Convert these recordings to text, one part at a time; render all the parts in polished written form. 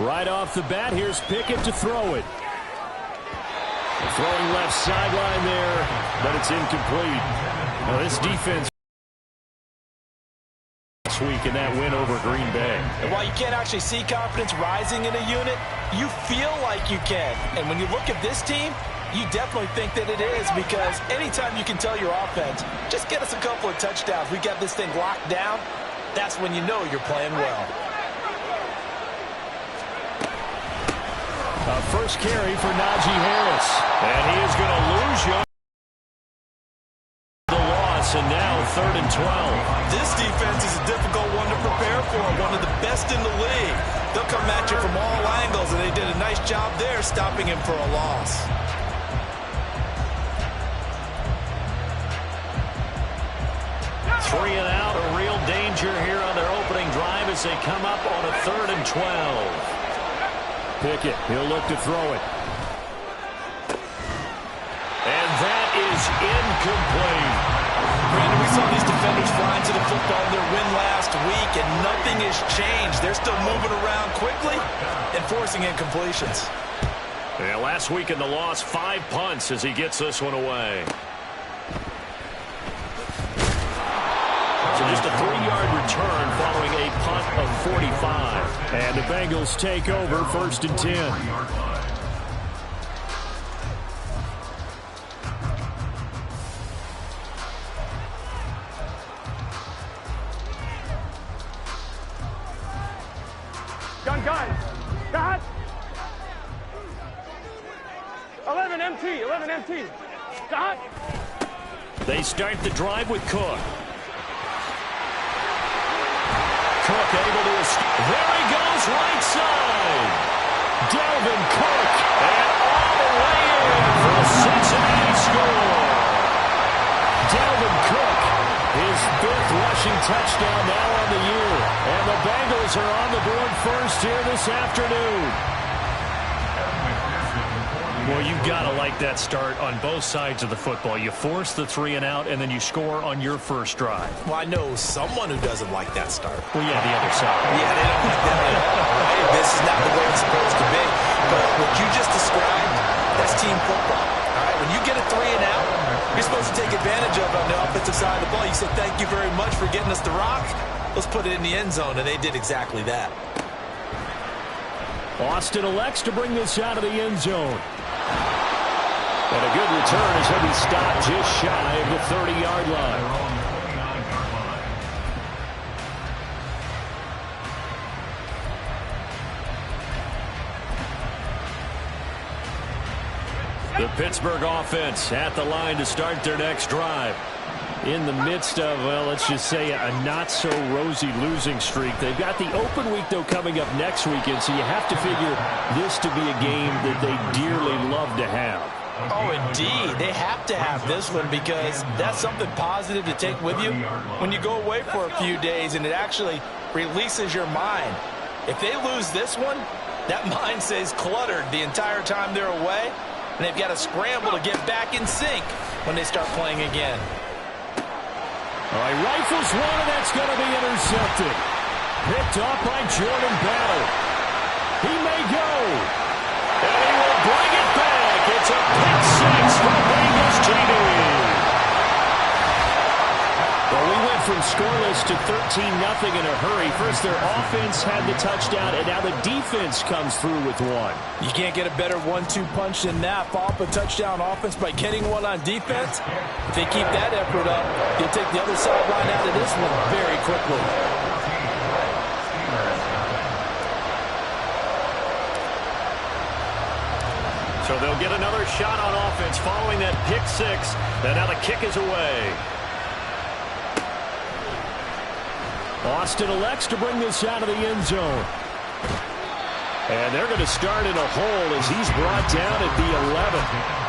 Right off the bat, here's Pickett to throw it. Throwing left sideline there, but it's incomplete. Now this defense this week in that win over Green Bay. And while you can't actually see confidence rising in a unit, you feel like you can. And when you look at this team, you definitely think that it is, because anytime you can tell your offense, just get us a couple of touchdowns, we got this thing locked down, that's when you know you're playing well. First carry for Najee Harris. And he is going to lose you. The loss, and now 3rd and 12. This defense is a difficult one to prepare for, one of the best in the league. They'll come at you from all angles, and they did a nice job there stopping him for a loss. Three and out, a real danger here on their opening drive as they come up on a 3rd and 12. Pickett, he'll look to throw it. And that is incomplete. Brandon, we saw these defenders flying to the football in their win last week, and nothing has changed. They're still moving around quickly and forcing incompletions. Yeah, last week in the loss, 5 punts as he gets this one away. So just a 3-yard return following a punt of 45. And the Bengals take over 1st and 10. Gun. Got. 11 MT. Got. They start the drive with Cook. Cook able to escape. There he goes, right side. Dalvin Cook. And all the way in for a Cincinnati score. Dalvin Cook, his 5th rushing touchdown now on the year. And the Bengals are on the board first here this afternoon. Well, you've got to like that start on both sides of the football. You force the 3 and out, and then you score on your first drive. Well, I know someone who doesn't like that start. Well, yeah, the other side. Yeah, they don't like that at all, right? This is not the way it's supposed to be. But what you just described, that's team football. All right, when you get a 3 and out, you're supposed to take advantage of it on the offensive side of the ball. You say, thank you very much for getting us the rock. Let's put it in the end zone, and they did exactly that. Austin elects to bring this out of the end zone. And a good return as he'll be stopped just shy of the 30-yard line. The Pittsburgh offense at the line to start their next drive. In the midst of, well, let's just say a not-so-rosy losing streak. They've got the open week, though, coming up next weekend, so you have to figure this to be a game that they dearly love to have. Oh, indeed. They have to have this one because that's something positive to take with you when you go away for a few days, and it actually releases your mind. If they lose this one, that mind stays cluttered the entire time they're away, and they've got to scramble to get back in sync when they start playing again. All right, rifles one, and that's going to be intercepted. Picked up by Jordan Battle. He may go. And he will bring it back. It's a pick six for Bengals TV. Well, we went from scoreless to 13-0 in a hurry. First, their offense had the touchdown, and now the defense comes through with one. You can't get a better 1-2 punch than that. Follow up a touchdown offense by getting one on defense. If they keep that effort up, you'll take the other sideline out of this one very quickly. So they'll get another shot on offense following that pick six. And now the kick is away. Austin elects to bring this out of the end zone. And they're going to start in a hole as he's brought down at the 11.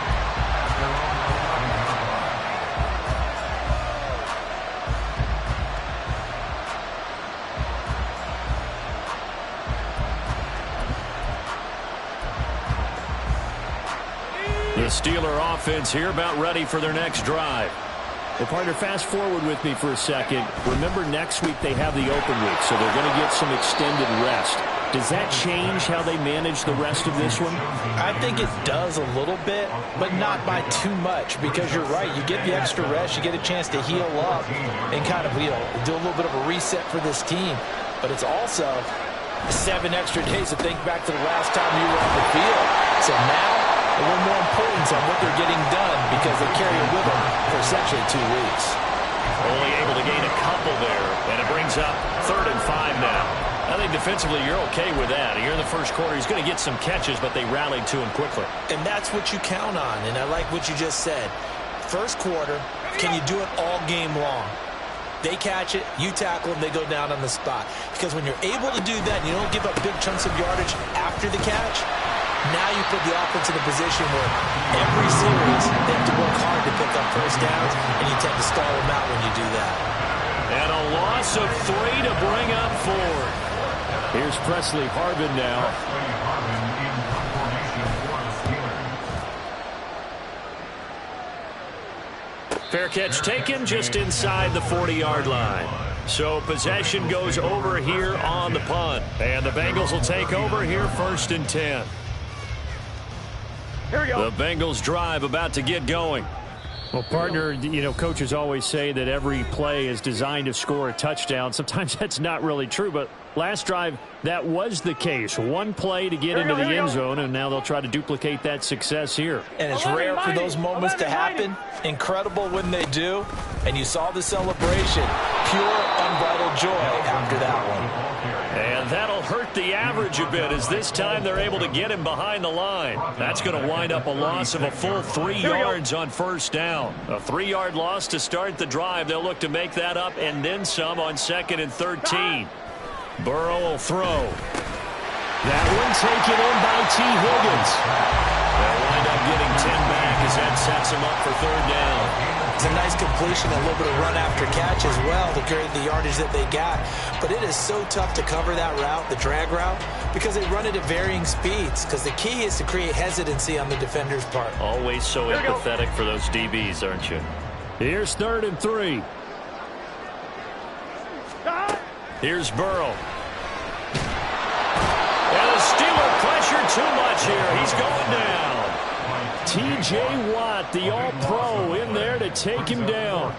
The Steeler offense here about ready for their next drive. Well, partner, fast forward with me for a second. Remember, next week they have the open week, so they're going to get some extended rest. Does that change how they manage the rest of this one? I think it does a little bit, but not by too much, because you're right. You get the extra rest, you get a chance to heal up and kind of, do a little bit of a reset for this team. But it's also 7 extra days to think back to the last time you were on the field. So now, a little more importance on what they're getting done because they carry it with them for essentially 2 weeks. Only able to gain a couple there, and it brings up 3rd and 5 now. I think defensively you're okay with that. Here in the first quarter, he's going to get some catches, but they rallied to him quickly. And that's what you count on, and I like what you just said. First quarter, can you do it all game long? They catch it, you tackle them, they go down on the spot. Because when you're able to do that and you don't give up big chunks of yardage after the catch, now you put the offense in a position where every series they have to work hard to pick up first downs, and you tend to stall them out when you do that. And a loss of 3 to bring up 4. Here's Presley Harvin now. Fair catch taken just inside the 40-yard line. So possession goes over here on the punt. And the Bengals will take over here 1st and 10. Here we go. The Bengals drive about to get going. Well, partner, coaches always say that every play is designed to score a touchdown. Sometimes that's not really true, but last drive, that was the case. One play to get into the end zone, and now they'll try to duplicate that success here. And it's rare for those moments to happen. Incredible when they do. And you saw the celebration. Pure, unbridled joy after that one. And that'll hurt the average a bit as this time they're able to get him behind the line. That's going to wind up a loss of a full 3 yards on 1st down. A 3-yard loss to start the drive. They'll look to make that up and then some on 2nd and 13. Burrow will throw. That one taken in by T. Higgins. They'll wind up getting 10 back as that sets them up for 3rd down. It's a nice completion, a little bit of run after catch as well to carry the yardage that they got. But it is so tough to cover that route, the drag route, because they run it at varying speeds. Because the key is to create hesitancy on the defender's part. Always so empathetic for those DBs, aren't you? Here's 3rd and 3. Here's Burrow. And the Steeler pressure too much here. He's going down. T.J. Watt, the All-Pro, in there to take him down.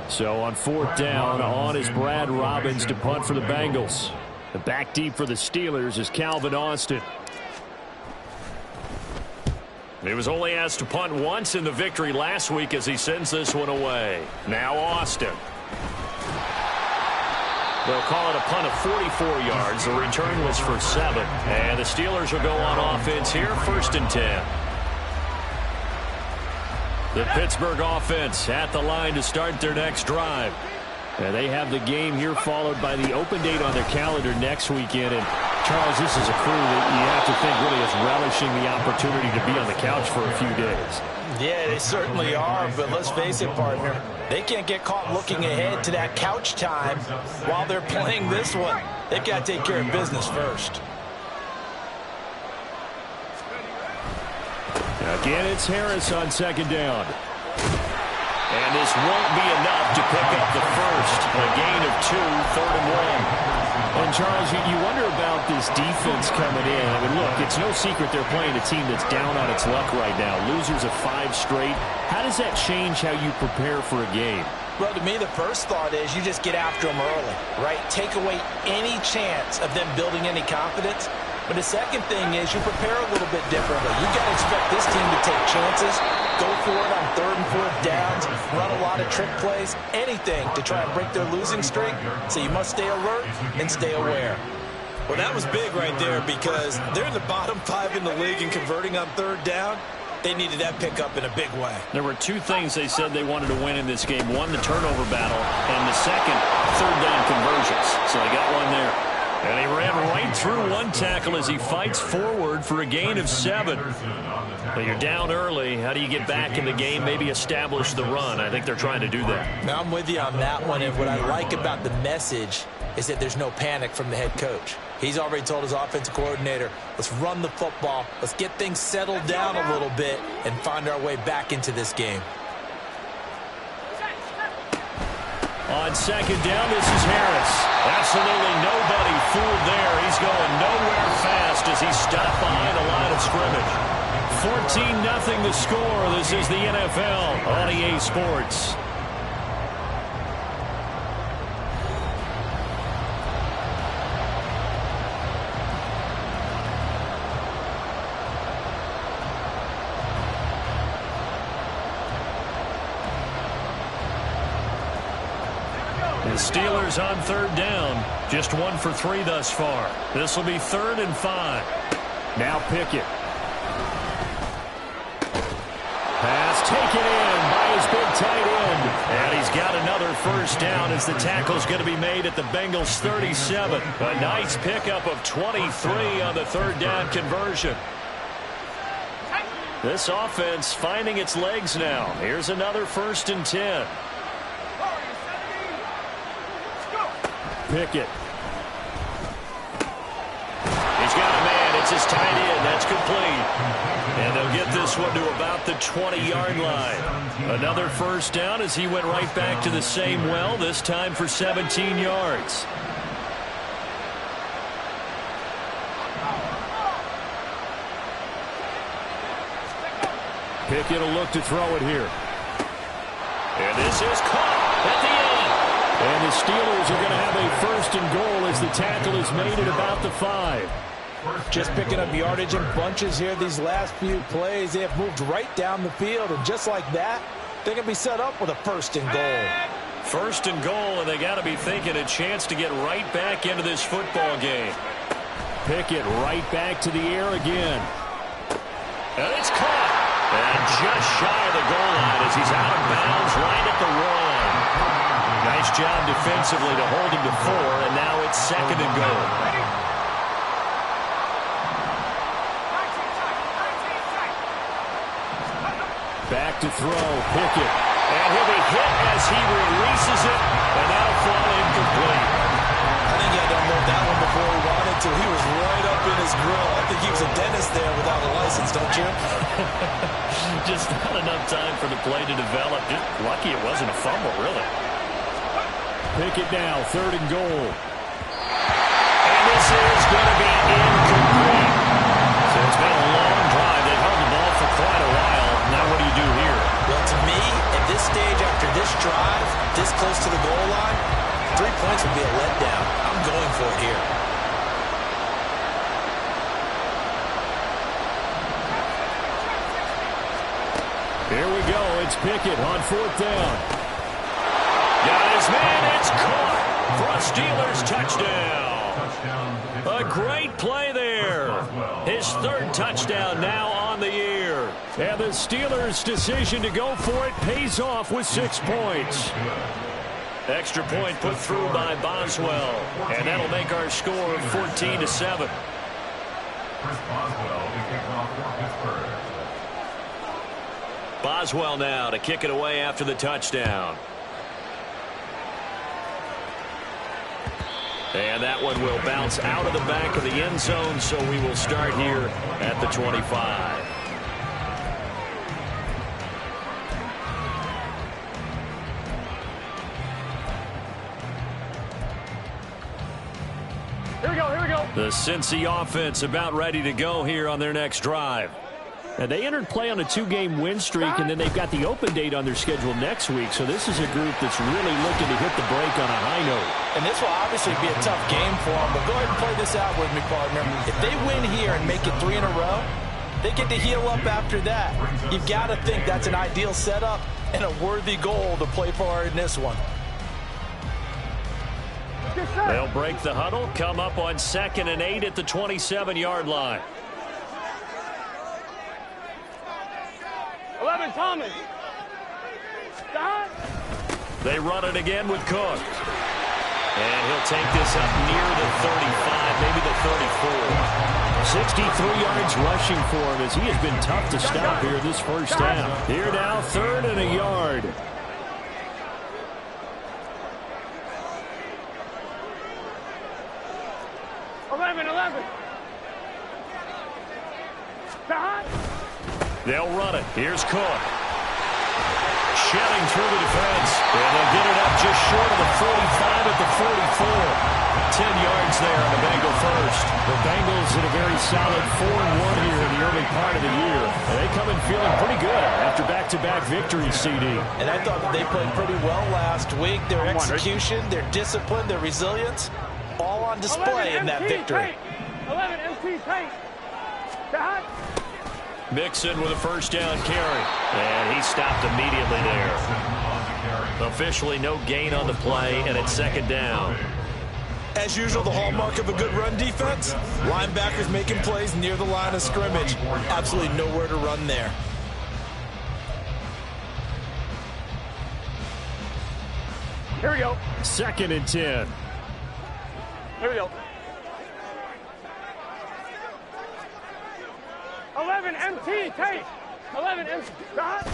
So on 4th down, on is Brad Robbins to punt for the Bengals. The back deep for the Steelers is Calvin Austin. He was only asked to punt once in the victory last week as he sends this one away. Now Austin. They'll call it a punt of 44 yards. The return was for 7. And the Steelers will go on offense here, 1st and 10. The Pittsburgh offense at the line to start their next drive. And they have the game here followed by the open date on their calendar next weekend. And, Charles, this is a crew that you have to think really is relishing the opportunity to be on the couch for a few days. Yeah, they certainly are, but let's face it, partner. They can't get caught looking ahead to that couch time while they're playing this one. They've got to take care of business first. Again, it's Harris on 2nd down. And this won't be enough to pick up the first. A gain of 2, 3rd and 1. And, Charles, you wonder about this defense coming in. I mean, look, it's no secret they're playing a team that's down on its luck right now. Losers of 5 straight. How does that change how you prepare for a game? Well, to me, the first thought is you just get after them early, right? Take away any chance of them building any confidence. But the second thing is you prepare a little bit differently. You got to expect this team to take chances, go for it on 3rd and 4th downs, run a lot of trick plays, anything to try and break their losing streak. So you must stay alert and stay aware. Well, that was big right there because they're in the bottom 5 in the league in converting on 3rd down. They needed that pickup in a big way. There were 2 things they said they wanted to win in this game. One, the turnover battle, and the second, 3rd down conversions. So they got one there. And he ran right through one tackle as he fights forward for a gain of 7. But you're down early. How do you get back in the game, maybe establish the run? I think they're trying to do that. Now I'm with you on that one. And what I like about the message is that there's no panic from the head coach. He's already told his offensive coordinator, let's run the football. Let's get things settled down a little bit and find our way back into this game. On on second down. This is Harris. Absolutely nobody fooled there. He's going nowhere fast as he stopped behind the line of scrimmage. 14-0 the score. This is the NFL on EA Sports. The Steelers on third down. Just 1 for 3 thus far. This will be 3rd and 5. Now Pickett. Pass taken in by his big tight end. And he's got another first down as the tackle's going to be made at the Bengals 37. A nice pickup of 23 on the third down conversion. This offense finding its legs now. Here's another 1st and 10. Pickett. He's got a man. It's his tight end. That's complete. And they'll get this one to about the 20-yard line. Another first down as he went right back to the same well, this time for 17 yards. Pickett will look to throw it here. And this is caught at the end. And the Steelers are going to have a 1st and goal as the tackle is made at about the 5. Just picking up yardage in bunches here these last few plays. They have moved right down the field, and just like that, they're going to be set up with a 1st and goal. 1st and goal, and they got to be thinking a chance to get right back into this football game. Pickett right back to the air again. And it's caught. And just shy of the goal line as he's out of bounds right at the run. Nice job defensively to hold him to 4, and now it's 2nd and goal. Back to throw, Pickett. And he'll be hit as he releases it, and that'll fall incomplete. I think he had to unload that one before he wanted to. He was right up in his grill. I think he was a dentist there without a license, don't you? Just not enough time for the play to develop. Just lucky it wasn't a fumble, really. Pickett now, 3rd and goal. And this is going to be incomplete. So it's been a long drive. They've held the ball for quite a while. Now what do you do here? Well, to me, at this stage after this drive, this close to the goal line, 3 points would be a letdown. I'm going for it here. Here we go. It's Pickett on 4th down. Got his man. It's caught for a Steelers touchdown. A great play there. His 3rd touchdown now on the year. And the Steelers' decision to go for it pays off with 6 points. Extra point put through by Boswell. And that'll make our score 14-7. Boswell now to kick it away after the touchdown. And that one will bounce out of the back of the end zone, so we will start here at the 25. Here we go, here we go. The Cincy offense about ready to go here on their next drive. And they entered play on a 2-game win streak, and then they've got the open date on their schedule next week. So this is a group that's really looking to hit the break on a high note. And this will obviously be a tough game for them, but go ahead and play this out with me, partner. If they win here and make it 3 in a row, they get to heal up after that. You've got to think that's an ideal setup and a worthy goal to play for in this one. They'll break the huddle, come up on 2nd and 8 at the 27-yard line. 11, Thomas. Stop. They run it again with Cook. And he'll take this up near the 35, maybe the 34. 63 yards rushing for him as he has been tough to stop here this first half. Here now, 3rd and a yard. They'll run it. Here's Cook. Shedding through the defense. And they'll get it up just short of the very solid 4-1 here in the early part of the year. And they come in feeling pretty good after back-to-back victories, CD. And I thought that they played pretty well last week. Their execution, their discipline, their resilience, all on display in that victory. 11 MT tank. Dot. Mixon with a first down carry. And he stopped immediately there. Officially no gain on the play, and it's second down. As usual, the hallmark of a good run defense, linebackers making plays near the line of scrimmage. Absolutely nowhere to run there. Here we go. 2nd and 10. Here we go. 11 MT tape. 11 MT. Dot.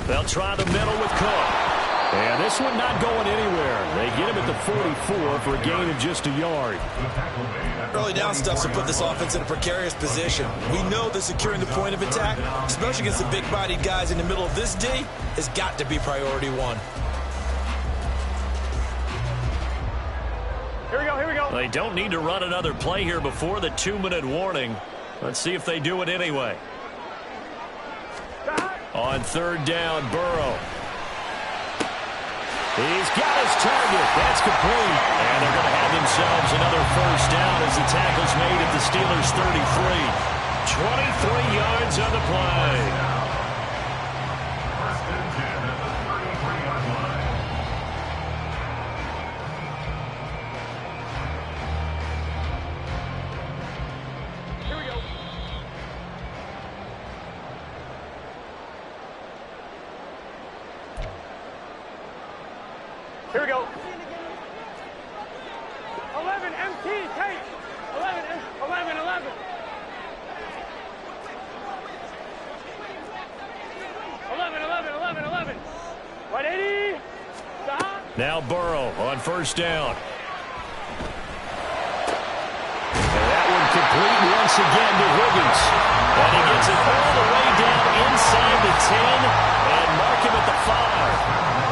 They'll try the middle with Cook. And this one not going anywhere. They get him at the 44 for a gain of just a yard. Early down stuff to put this offense in a precarious position. We know that securing the point of attack, especially against the big-bodied guys in the middle of this D, has got to be priority one. Here we go, here we go. They don't need to run another play here before the 2-minute warning. Let's see if they do it anyway. On 3rd down, Burrow. He's got his target. That's complete. And they're going to have themselves another first down as the tackle's made at the Steelers' 33. 23 yards on the play. Here we go. 11 MT tape. 11. 11. 180. Stop. Now Burrow on first down. And that one complete once again to Higgins. And he gets it all the way down inside the 10 and mark him at the 5.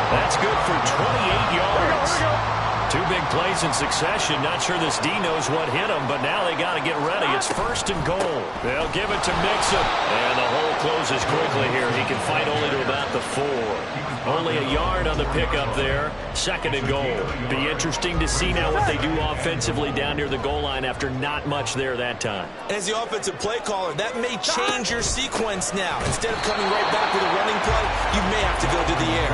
That's good for 28 yards. Here we go. 2 big plays in succession. Not sure this D knows what hit him, but now they got to get ready. It's 1st and goal. They'll give it to Mixon. And the hole closes quickly here. He can fight only to about the 4. Only a yard on the pickup there. 2nd and goal. Be interesting to see now what they do offensively down near the goal line after not much there that time. As the offensive play caller, that may change your sequence now. Instead of coming right back with a running play, you may have to go to the air.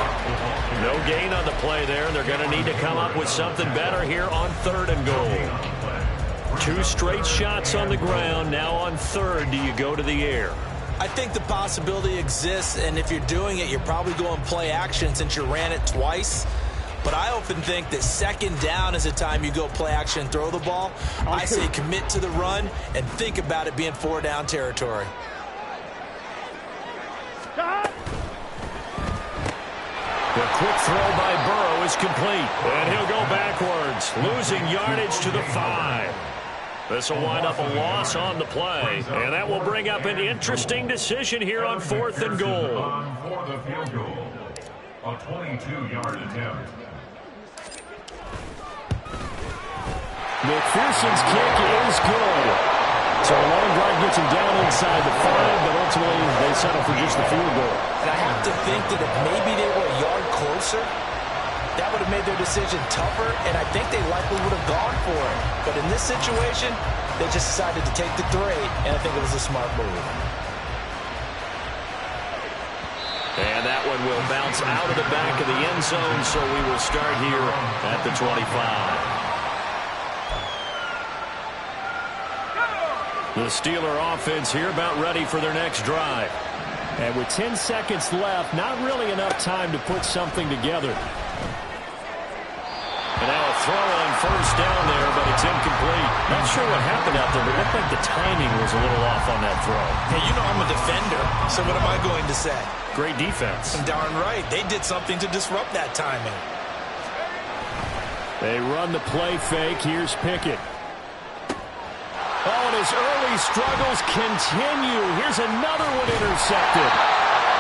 No gain on the play there. They're going to need to come up with something better here on 3rd and goal. 2 straight shots on the ground. Now on 3rd, do you go to the air? I think the possibility exists, and if you're doing it, you're probably going play action since you ran it twice. But I often think that 2nd down is a time you go play action and throw the ball. I say commit to the run and think about it being 4-down territory. Stop. The quick throw by Burrow is complete. And he'll go backwards, losing yardage to the 5. This will wind up a loss on the play. And that will bring up an interesting decision here on 4th and goal. For the field goal, a 22-yard attempt. McPherson's kick is good. So a long drive gets him down inside the 5, but ultimately they settle for just the field goal. And I have to think that if maybe they were a yard closer, that would have made their decision tougher, and I think they likely would have gone for it. But in this situation, they just decided to take the 3, and I think it was a smart move. And that one will bounce out of the back of the end zone, so we will start here at the 25. The Steeler offense here about ready for their next drive. And with 10 seconds left, not really enough time to put something together. And now a throw on first down there, but it's incomplete. Not sure what happened out there, but it looked like the timing was a little off on that throw. Hey, you know I'm a defender, so what am I going to say? Great defense. Darn right. They did something to disrupt that timing. They run the play fake. Here's Pickett. Oh, and his early struggles continue. Here's another one intercepted.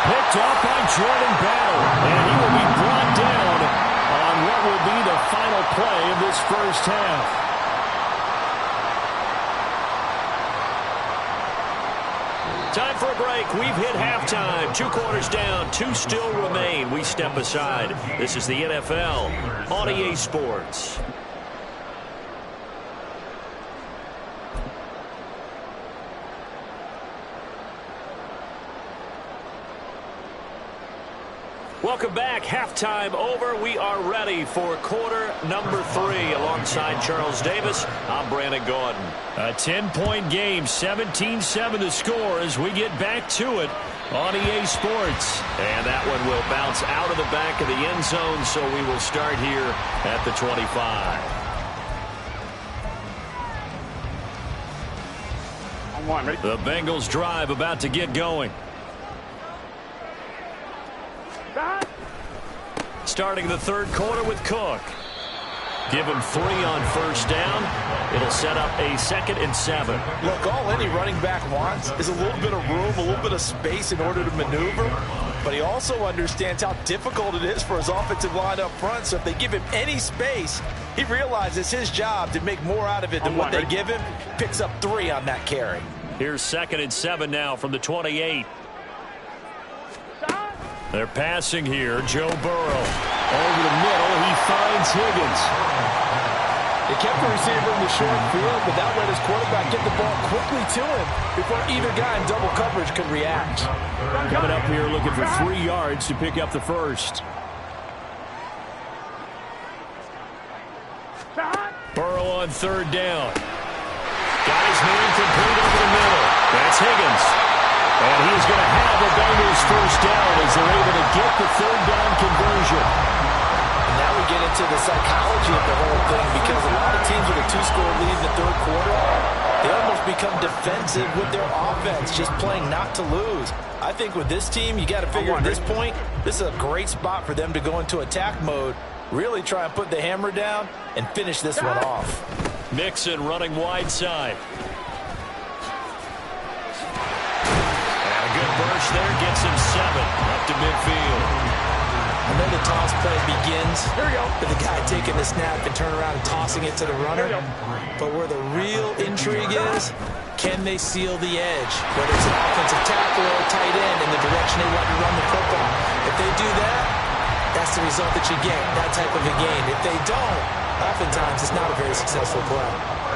Picked off by Jordan Battle. And he will be brought down on what will be the final play of this first half. Time for a break. We've hit halftime. 2 quarters down. 2 still remain. We step aside. This is the NFL on EA Sports. Welcome back. Halftime over. We are ready for quarter number 3. Alongside Charles Davis, I'm Brandon Gaudin. A 10-point game, 17-7 to score as we get back to it on EA Sports. And that one will bounce out of the back of the end zone, so we will start here at the 25. The Bengals drive about to get going. Starting the third quarter with Cook. Give him 3 on first down. It'll set up a 2nd and 7. Look, all any running back wants is a little bit of room, a little bit of space in order to maneuver. But he also understands how difficult it is for his offensive line up front. So if they give him any space, he realizes his job to make more out of it than what they give him. Picks up 3 on that carry. Here's 2nd and 7 now from the 28. They're passing here. Joe Burrow. Over the middle, he finds Higgins. They kept the receiver in the short field, but that let his quarterback get the ball quickly to him before either guy in double coverage could react. Coming up here looking for 3 yards to pick up the first. Burrow on third down. Got his man complete over the middle. That's Higgins. And he's going to have the Bengals first down as they're able to get the third down conversion. And now we get into the psychology of the whole thing, because a lot of teams with a 2-score lead in the third quarter, they almost become defensive with their offense, just playing not to lose. I think with this team, you got to figure at this point, this is a great spot for them to go into attack mode, really try and put the hammer down and finish this one off. Mixon running wide side. Good burst there, gets him 7 up to midfield. And then the toss play begins. Here we go. With the guy taking the snap and turn around and tossing it to the runner. But where the real intrigue is, can they seal the edge? Whether it's an offensive tackle or a tight end in the direction they want to run the football. If they do that, that's the result that you get, that type of a game. If they don't, oftentimes it's not a very successful play.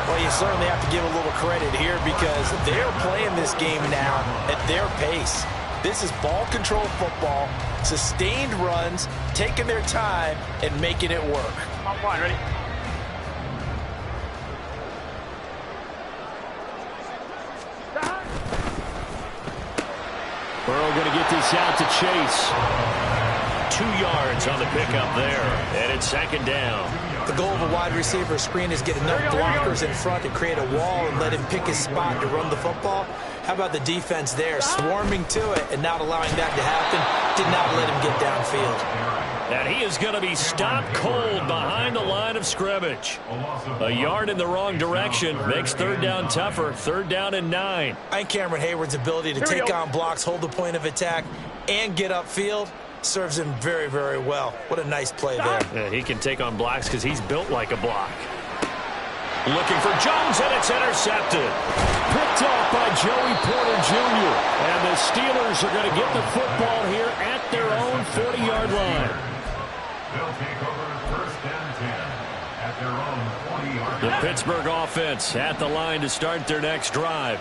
Well, you certainly have to give a little credit here, because they're playing this game now at their pace. This is ball control football, sustained runs, taking their time and making it work. Come on, ready? Burrow going to get this out to Chase. 2 yards on the pickup there, and it's 2nd down. The goal of a wide receiver screen is get enough blockers in front to create a wall and let him pick his spot to run the football. How about the defense there, swarming to it and not allowing that to happen? Did not let him get downfield. And he is going to be stopped cold behind the line of scrimmage. A yard in the wrong direction makes third down tougher. 3rd down and 9. And Cameron Hayward's ability to take on blocks, hold the point of attack, and get upfield serves him very, very well. What a nice play there. Yeah, he can take on blocks because he's built like a block. Looking for Jones, and it's intercepted. Picked off by Joey Porter Jr. And the Steelers are going to get the football here at their own 40-yard line. They'll take over 1st and 10 at their own 20-yard line. The Pittsburgh offense at the line to start their next drive.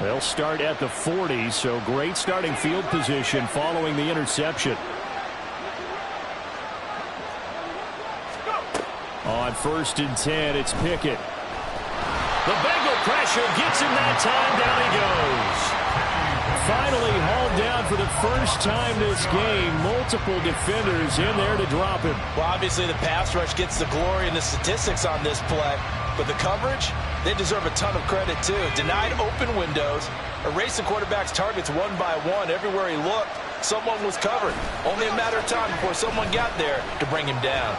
They'll start at the 40, so great starting field position following the interception. On 1st and 10, it's Pickett. The Bengal pressure gets him that time. Down he goes. Finally hauled down for the first time this game. Multiple defenders in there to drop him. Well, obviously the pass rush gets the glory and the statistics on this play. But the coverage, they deserve a ton of credit too. Denied open windows, erased the quarterback's targets one by one. Everywhere he looked, someone was covered. Only a matter of time before someone got there to bring him down.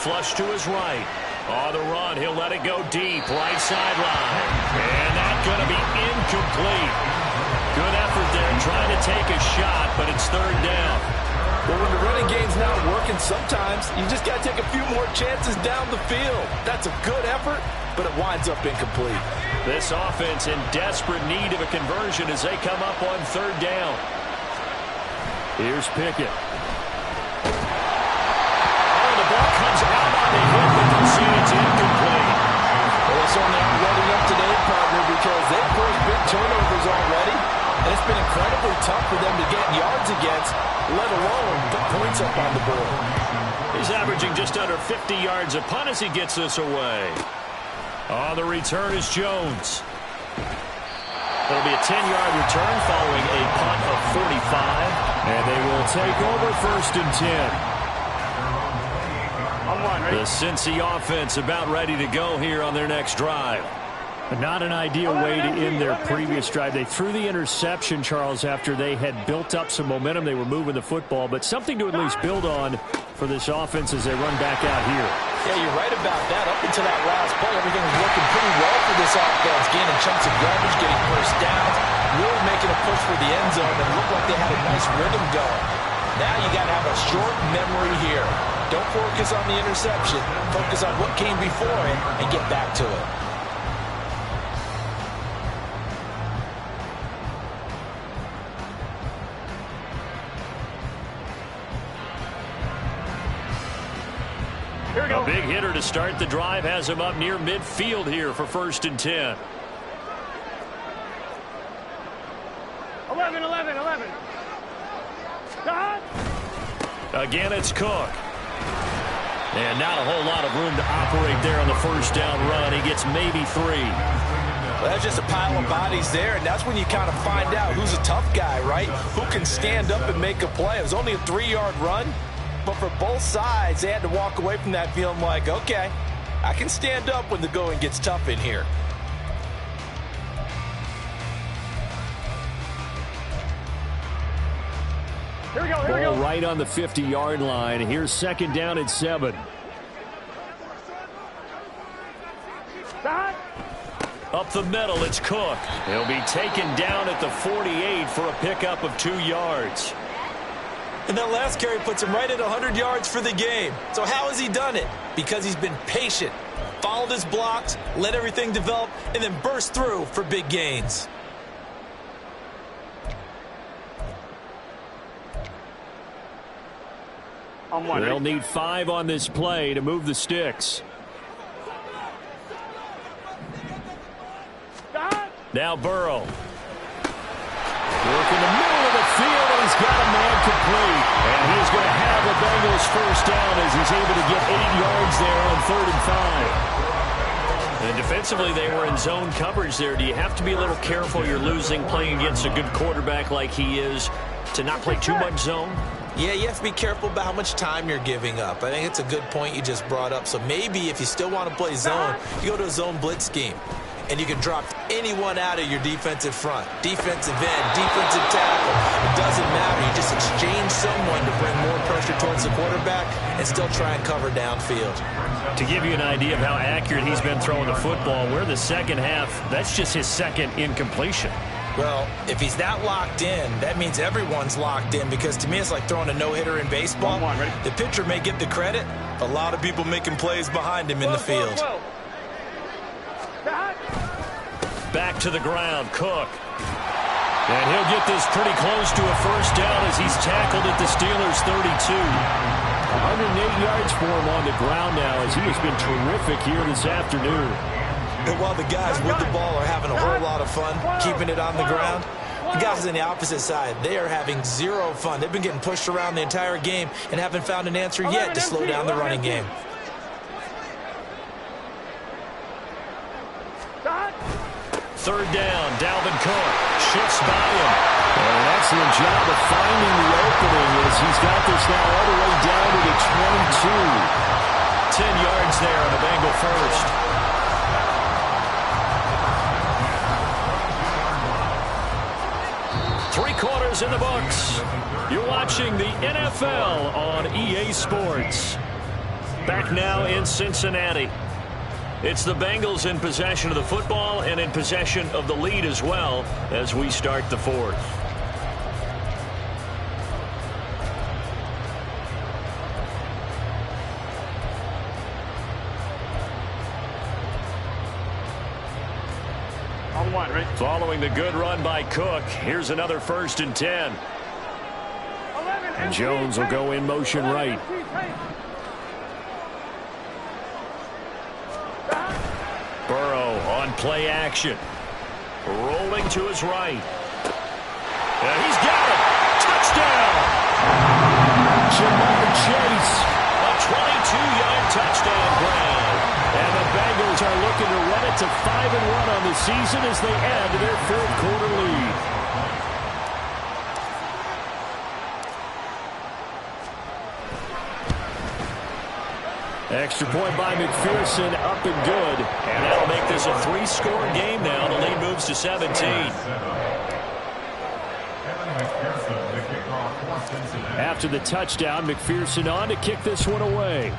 Flush to his right. On the run, he'll let it go deep, right sideline. And that's going to be incomplete. Good effort there, trying to take a shot, but it's 3rd down. Well, when the running game's not working, sometimes you just got to take a few more chances down the field. That's a good effort, but it winds up incomplete. This offense in desperate need of a conversion as they come up on third down. Here's Pickett. Oh, the ball comes out on the hit, but they'll see it's incomplete. Well, it's only ready up today, partner, because they've caused big turnovers already. And it's been incredibly tough for them to get yards against, let alone put points up on the board. He's averaging just under 50 yards a punt as he gets this away. On the return is Jones. It'll be a 10-yard return following a punt of 45. And they will take over first and 10. The Cincy offense about ready to go here on their next drive. But not an ideal way to end their previous drive. They threw the interception, Charles, after they had built up some momentum. They were moving the football, but something to at least build on for this offense as they run back out here. Yeah, you're right about that. Up until that last play, everything was working pretty well for this offense. Gaining chunks of yardage, getting first downs, really making a push for the end zone, and looked like they had a nice rhythm going. Now you got to have a short memory here. Don't focus on the interception. Focus on what came before it and get back to it. A big hitter to start the drive has him up near midfield here for first and 10. 11. Stop. Again, it's Cook. And not a whole lot of room to operate there on the first down run. He gets maybe 3. Well, that's just a pile of bodies there, and that's when you kind of find out who's a tough guy, right? Who can stand up and make a play. It was only a 3-yard run. But for both sides, they had to walk away from that feeling like, okay, I can stand up when the going gets tough in here. Here we go. Ball right on the 50-yard line. Here's second down and 7. Stop. Up the middle, it's Cook. He'll be taken down at the 48 for a pickup of 2 yards. And that last carry puts him right at 100 yards for the game. So how has he done it? Because he's been patient, followed his blocks, let everything develop, and then burst through for big gains. They'll need 5 on this play to move the sticks. Stop. Now Burrow. Work in the middle of the field, and he's got a man complete. And he's going to have the Bengals first down as he's able to get 8 yards there on 3rd and 5. And defensively, they were in zone coverage there. Do you have to be a little careful? You're losing, playing against a good quarterback like he is, to not play too much zone? Yeah, you have to be careful about how much time you're giving up. I think it's a good point you just brought up. So maybe if you still want to play zone, you go to a zone blitz scheme. And you can drop anyone out of your defensive front. Defensive end, defensive tackle. It doesn't matter. You just exchange someone to bring more pressure towards the quarterback and still try and cover downfield. To give you an idea of how accurate he's been throwing the football, we're in the second half. That's just his second incompletion. Well, if he's that locked in, that means everyone's locked in, because to me it's like throwing a no-hitter in baseball. The pitcher may get the credit, a lot of people making plays behind him in the field. Back to the ground, Cook. And he'll get this pretty close to a first down as he's tackled at the Steelers' 32. 108 yards for him on the ground now as he has been terrific here this afternoon. And while the guys with the ball are having a whole lot of fun keeping it on the ground, the guys on the opposite side, they are having zero fun. They've been getting pushed around the entire game and haven't found an answer yet to slow down the running game. Third down, Dalvin Cook shifts by him. And an excellent job of finding the opening as he's got this now all the way down to the 22. 10 yards there on the Bengal first. Three quarters in the books. You're watching the NFL on EA Sports. Back now in Cincinnati. It's the Bengals in possession of the football and in possession of the lead as well as we start the fourth. 1, right? Following the good run by Cook, here's another 1st and 10. And Jones will go in motion right. Burrow on play action. Rolling to his right. And he's got it. Touchdown. Jamar Chase. A 22-yard touchdown grab. And the Bengals are looking to run it to 5-1 on the season as they add to their 4th quarter lead. Extra point by McPherson, up and good. And that'll make this a 3-score game now. The lead moves to 17. After the touchdown, McPherson on to kick this one away.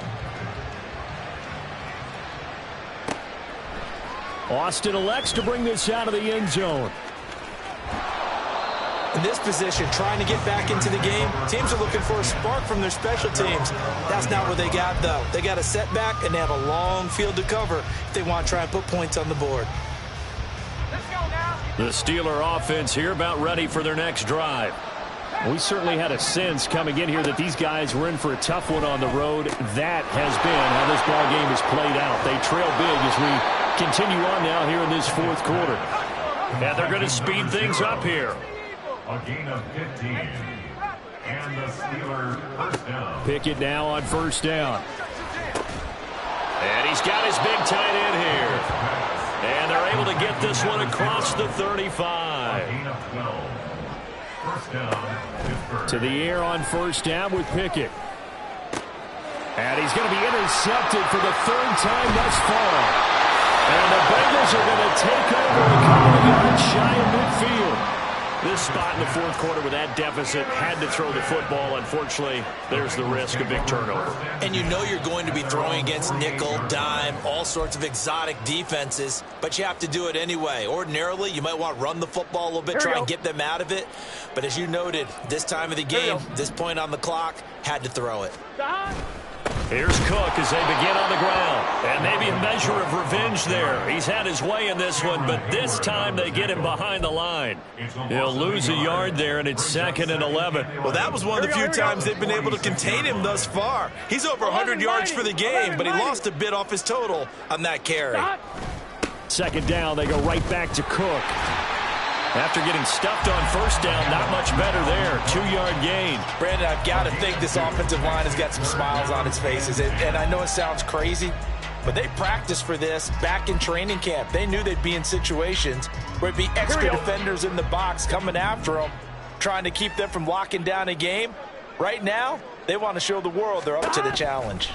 Austin elects to bring this out of the end zone. In this position, trying to get back into the game, teams are looking for a spark from their special teams. That's not what they got, though. They got a setback, and they have a long field to cover if they want to try and put points on the board. The Steeler offense here about ready for their next drive. We certainly had a sense coming in here that these guys were in for a tough one on the road. That has been how this ball game has played out. They trail big as we continue on now here in this 4th quarter. And they're going to speed things up here. A gain of 15. And the Steelers 1st down. Pickett now on 1st down. And he's got his big tight end here. And they're able to get this one across the 35. A gain of 12. 1st down, Pittsburgh. To the air on 1st down with Pickett. And he's going to be intercepted for the 3rd time thus far. And the Bengals are going to take over a couple of yards shy of midfield. This spot in the 4th quarter with that deficit had to throw the football. Unfortunately, there's the risk of big turnover. And you know you're going to be throwing against nickel, dime, all sorts of exotic defenses, but you have to do it anyway. Ordinarily, you might want to run the football a little bit, try and get them out of it. But as you noted, this time of the game, this point on the clock, had to throw it. Here's Cook as they begin on the ground. And maybe a measure of revenge there. He's had his way in this one, but this time they get him behind the line. He'll lose a yard there, and it's 2nd and 11. Well, that was one of the few times they've been able to contain him thus far. He's over 100 yards for the game, but he lost a bit off his total on that carry. 2nd down, they go right back to Cook. After getting stuffed on 1st down, not much better there. 2-yard gain. Brandon, I've got to think this offensive line has got some smiles on its faces. And I know it sounds crazy, but they practiced for this back in training camp. They knew they'd be in situations where it'd be extra defenders in the box coming after them, trying to keep them from locking down a game. Right now, they want to show the world they're up to the challenge.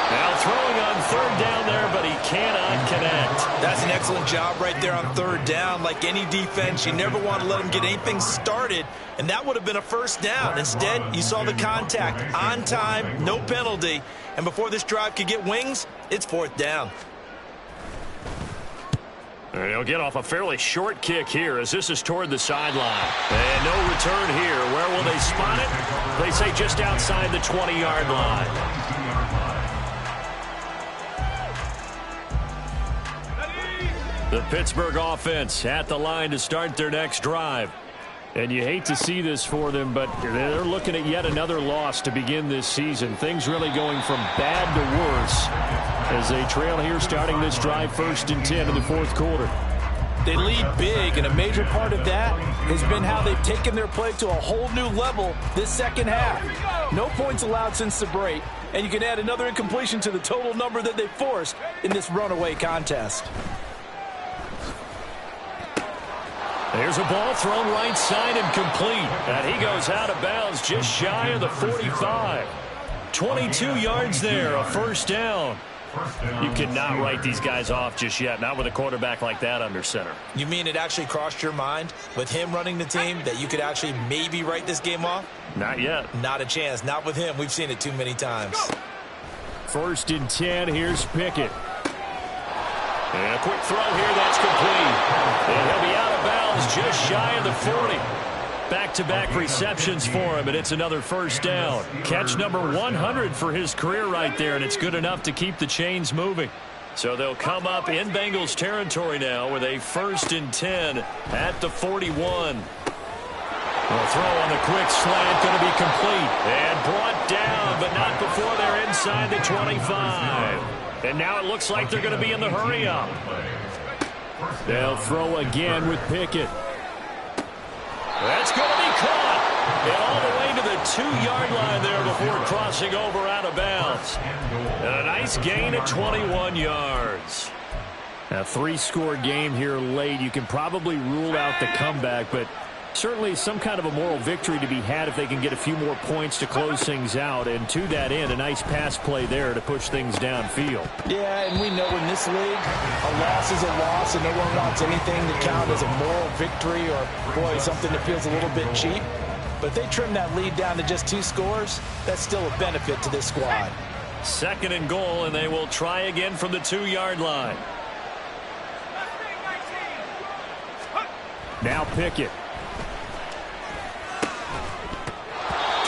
Now throwing on 3rd down there, but he cannot connect. That's an excellent job right there on 3rd down. Like any defense, you never want to let them get anything started, and that would have been a 1st down. Instead, you saw the contact on time, no penalty, and before this drive could get wings, it's 4th down. He'll get off a fairly short kick here as this is toward the sideline. And no return here. Where will they spot it? They say just outside the 20-yard line. The Pittsburgh offense at the line to start their next drive. And you hate to see this for them, but they're looking at yet another loss to begin this season. Things really going from bad to worse as they trail here starting this drive 1st and 10 in the 4th quarter. They lead big, and a major part of that has been how they've taken their play to a whole new level this 2nd half. No points allowed since the break, and you can add another incompletion to the total number that they forced in this runaway contest. There's a ball thrown right side and complete. And he goes out of bounds just shy of the 45. 22 yards there, a 1st down. You cannot write these guys off just yet, not with a quarterback like that under center. You mean it actually crossed your mind with him running the team that you could actually maybe write this game off? Not yet. Not a chance. Not with him. We've seen it too many times. 1st and 10. Here's Pickett. And a quick throw here. That's complete. And he'll be out of bounds just shy of the 40. Back-to-back receptions for him, and it's another 1st down. Catch number 100 for his career right there, and it's good enough to keep the chains moving. So they'll come up in Bengals territory now with a 1st and 10 at the 41. The throw on the quick slant going to be complete and brought down, but not before they're inside the 25. And now it looks like they're going to be in the hurry-up. They'll throw again with Pickett. That's going to be caught. And all the way to the 2-yard line there before crossing over out of bounds. And a nice gain at 21 yards. A 3-score game here late. You can probably rule out the comeback, but certainly some kind of a moral victory to be had if they can get a few more points to close things out. And to that end, a nice pass play there to push things downfield. Yeah, and we know in this league, a loss is a loss, and no one wants anything to count as a moral victory or, boy, something that feels a little bit cheap. But if they trim that lead down to just 2 scores, that's still a benefit to this squad. 2nd and goal, and they will try again from the 2-yard line. Now Pickett.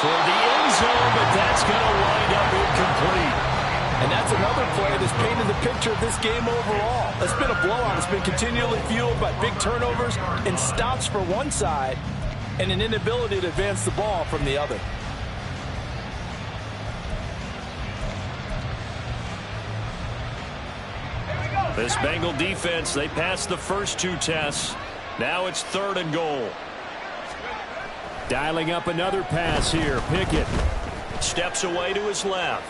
Toward the end zone, but that's going to wind up incomplete. And that's another play that's painted the picture of this game overall. It's been a blowout. It's been continually fueled by big turnovers and stops for one side and an inability to advance the ball from the other. This Bengal defense, they passed the first 2 tests. Now it's 3rd and goal. Dialing up another pass here. Pickett steps away to his left.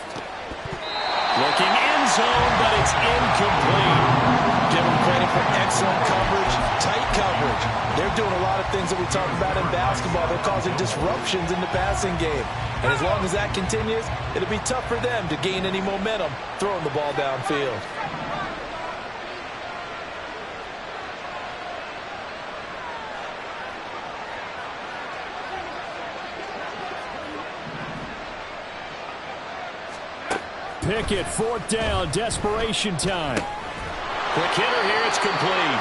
Looking end zone, but it's incomplete. Give them credit for excellent coverage, tight coverage. They're doing a lot of things that we talk about in basketball. They're causing disruptions in the passing game. And as long as that continues, it'll be tough for them to gain any momentum throwing the ball downfield. Pickett, 4th down, desperation time. Quick hitter here, it's complete.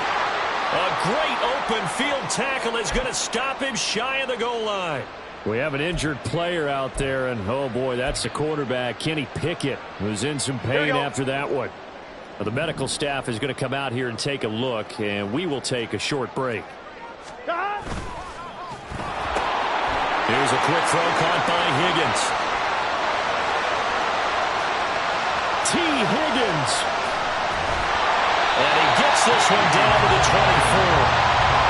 A great open field tackle is going to stop him shy of the goal line. We have an injured player out there, and oh boy, that's the quarterback, Kenny Pickett, who's in some pain after that one. Well, the medical staff is going to come out here and take a look, and we will take a short break. Here's a quick throw caught by Higgins. Higgins. And he gets this one down to the 24.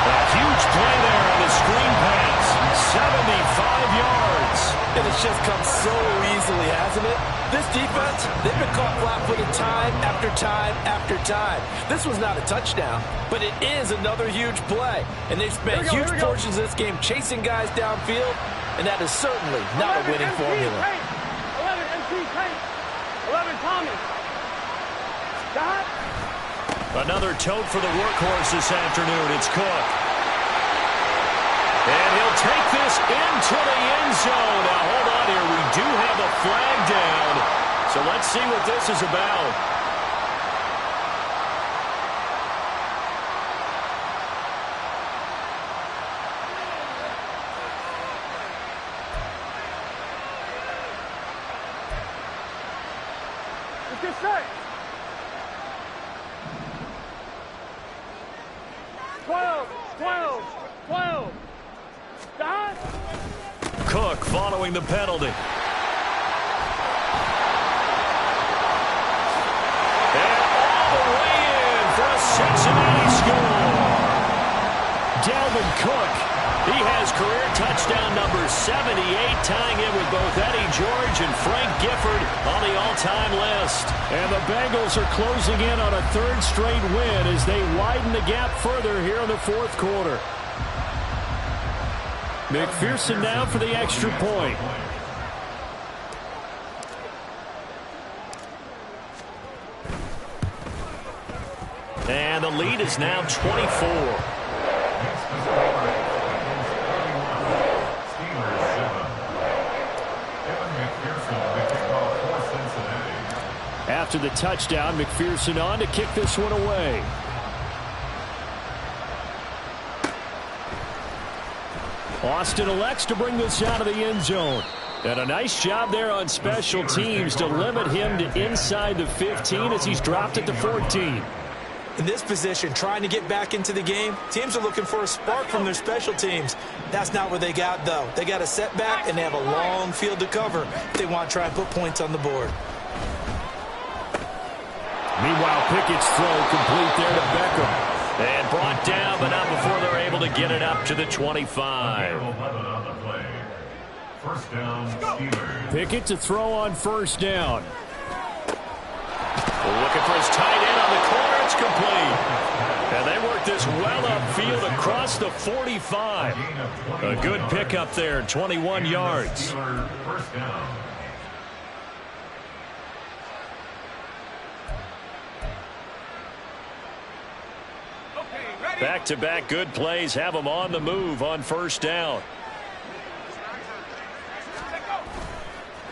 A huge play there on the screen pass. 75 yards. And it's just come so easily, hasn't it? This defense, they've been caught flat-footed time after time after time. This was not a touchdown, but it is another huge play. And they've spent huge portions of this game chasing guys downfield, and that is certainly not a winning formula. 11 MC Tate. 11 Thomas. Scott. Another tote for the workhorse this afternoon. It's Cook. And he'll take this into the end zone. Now, hold on here. We do have a flag down. So let's see what this is about. It's just set. 12. Stop. Cook following the penalty. And all the way in for a Cincinnati score. Dalvin Cook, he has career touchdown number 78, tying in with both Eddie George and Frank Gifford on the all-time list. And the Bengals are closing in on a 3rd straight win as they widen the gap further here in the 4th quarter. McPherson now for the extra point. And the lead is now 24. After the touchdown, McPherson on to kick this one away. Austin elects to bring this out of the end zone. And a nice job there on special teams to limit him to inside the 15 as he's dropped it to 14. In this position, trying to get back into the game, teams are looking for a spark from their special teams. That's not what they got, though. They got a setback, and they have a long field to cover if they want to try and put points on the board. Meanwhile, Pickett's throw complete there to Beckham. And brought down, but not before they're able to get it up to the 25. First down, Steelers. Pickett to throw on first down. Looking for his tight end on the corner. It's complete. And they work this well upfield across the 45. A good pickup there, 21 yards. First down. Back-to-back good plays have them on the move on first down.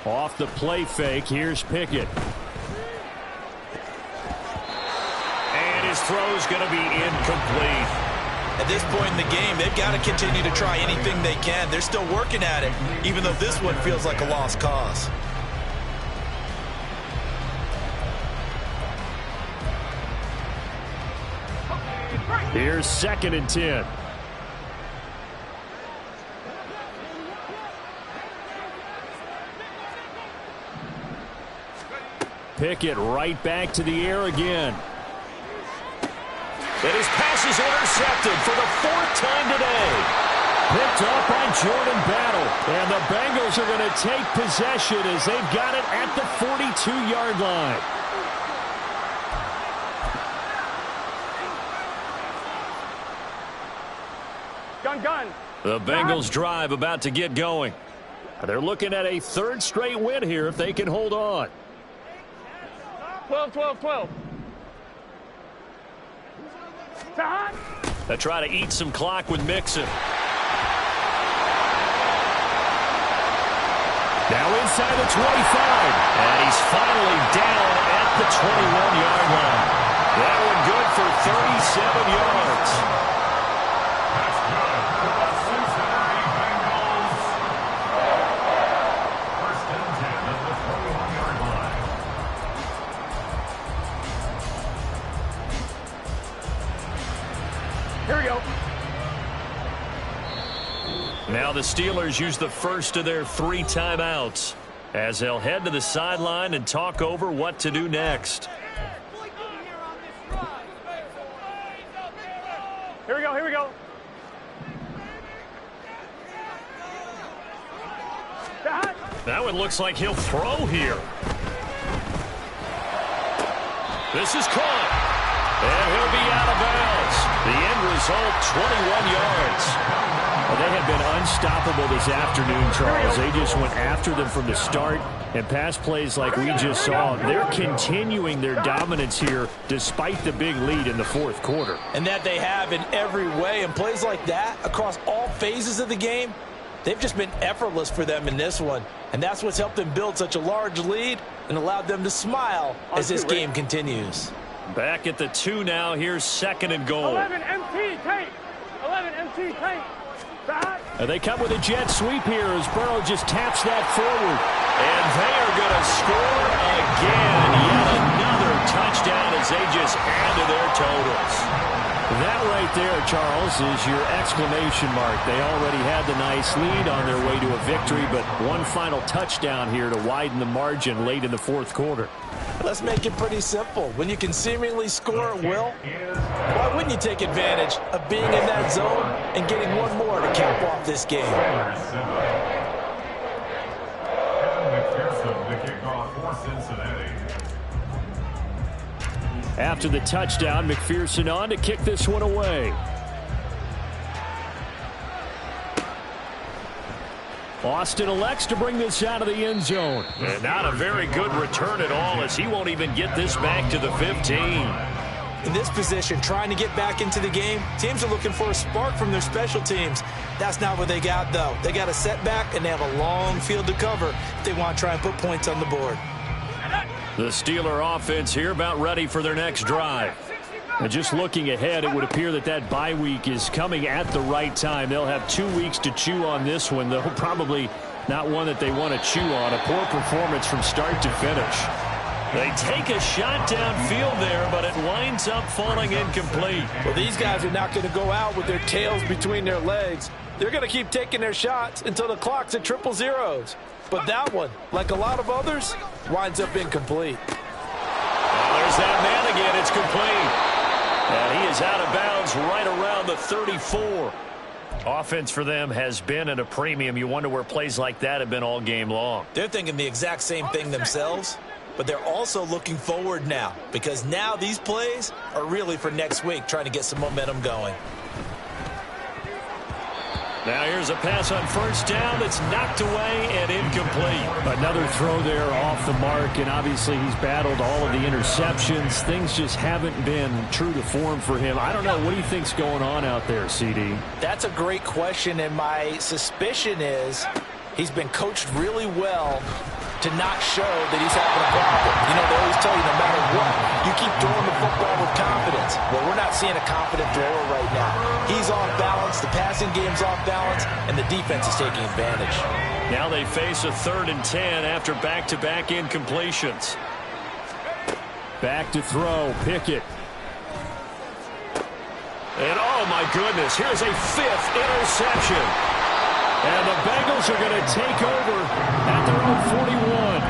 Off the play fake, here's Pickett. And his throw's going to be incomplete. At this point in the game, they've got to continue to try anything they can. They're still working at it, even though this one feels like a lost cause. Here's 2nd and 10. Pickett right back to the air again. And his pass is intercepted for the 4th time today. Picked up by Jordan Battle. And the Bengals are going to take possession as they've got it at the 42-yard line. Gun. The Bengals drive about to get going. They're looking at a 3rd straight win here if they can hold on. 12. They try to eat some clock with Mixon. Now inside the 25. And he's finally down at the 21-yard line. That one good for 37 yards. That's good for the Cincinnati Bengals. First and 10 at the 21-yard line. Here we go. Now the Steelers use the first of their 3 timeouts as they'll head to the sideline and talk over what to do next. Here we go. That one looks like he'll throw here. This is caught. And he'll be out of bounds. The end result, 21 yards. Well, they have been unstoppable this afternoon, Charles. They just went after them from the start. And pass plays like we just saw, they're continuing their dominance here despite the big lead in the 4th quarter. And that they have in every way. And plays like that across all phases of the game, they've just been effortless for them in this one. And that's what's helped them build such a large lead and allowed them to smile as this game continues. Back at the 2 now. Here's 2nd and goal. 11 MT tape. 11 MT tape. And they come with a jet sweep here as Burrow just taps that forward. And they are going to score again. Yet another touchdown as they just add to their totals. That right there, Charles, is your exclamation mark. They already had the nice lead on their way to a victory, but one final touchdown here to widen the margin late in the 4th quarter. Let's make it pretty simple. When you can seemingly score at will, why wouldn't you take advantage of being in that zone and getting one more to cap off this game? And McPherson, the kickoff for Cincinnati. After the touchdown, McPherson on to kick this one away. Austin elects to bring this out of the end zone. And not a very good return at all as he won't even get this back to the 15. In this position, trying to get back into the game, teams are looking for a spark from their special teams. That's not what they got, though. They got a setback, and they have a long field to cover if they want to try and put points on the board. The Steeler offense here about ready for their next drive. And just looking ahead, it would appear that that bye week is coming at the right time. They'll have 2 weeks to chew on this one. They'll probably Not one that they want to chew on. A poor performance from start to finish. They take a shot downfield there, but it winds up falling incomplete. Well, these guys are not going to go out with their tails between their legs. They're going to keep taking their shots until the clock's at 000. But that one, like a lot of others, winds up incomplete. There's that man again. It's complete. And he is out of bounds right around the 34. Offense for them has been at a premium. You wonder where plays like that have been all game long. They're thinking the exact same thing themselves, but they're also looking forward now, because now these plays are really for next week, trying to get some momentum going. Now here's a pass on first down that's knocked away and incomplete. Another throw there off the mark, and obviously he's battled all of the interceptions. Things just haven't been true to form for him. I don't know. What do you think's going on out there, CD? That's a great question, and my suspicion is he's been coached really well to not show that he's having a problem. You know, they always tell you no matter what, you keep throwing the football with confidence. Well, we're not seeing a confident thrower right now. He's off balance, the passing game's off balance, and the defense is taking advantage. Now they face a 3rd and 10 after back-to-back incompletions. Back to throw, Pickett. And oh my goodness, here's a 5th interception. And the Bengals are going to take over at their own 41.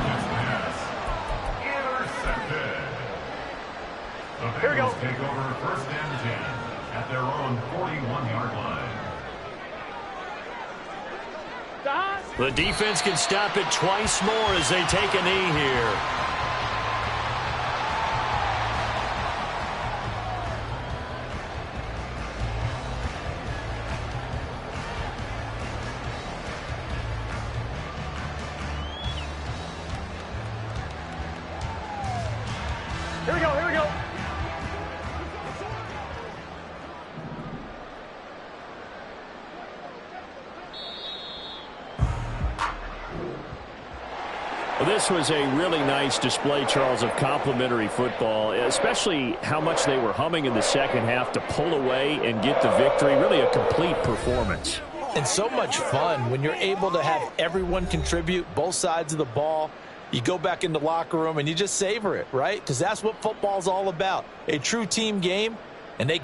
Intercepted. The Here we go. Bengals take over 1st and 10 at their own 41-yard line. The defense can stop it twice more as they take a knee here. Here we go, here we go. Well, this was a really nice display, Charles, of complimentary football, especially how much they were humming in the second half to pull away and get the victory. Really a complete performance. And so much fun when you're able to have everyone contribute, both sides of the ball. You go back in the locker room and you just savor it, right? Because that's what football's all about, a true team game, and they